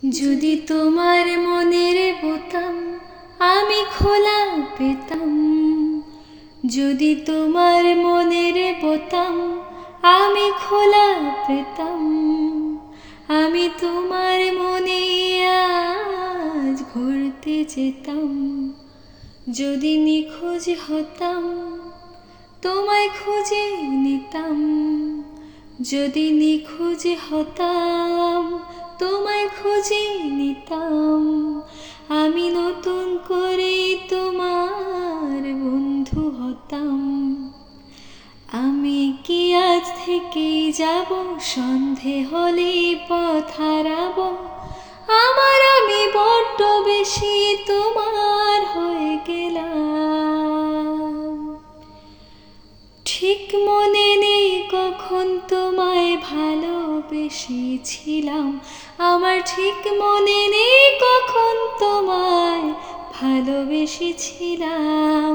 যদি তোমার মনের বোতাম আমি খোলা পেতাম, যদি তোমার মনের বোতাম আমি খোলা পেতাম, আমি তোমার মনে আজ ঘুরতে যেতাম। যদি নিখোঁজ হতাম তোমায় খুঁজে নিতাম, যদি নিখোঁজ হতাম তোমায় খুঁজে নিতাম, আমি নতুন করে তোমার বন্ধু হতাম। আমি কি আজ থেকে যাব সন্ধে হলে পথ হারাবো, আমার আমি বড্ড বেশি তোমার হয়ে গেলাম। ঠিক মনে নেই কখন তোমায় ভালোবেসেছিলাম, আমার ঠিক মনে নেই কখন তোমায় ভালোবেসেছিলাম।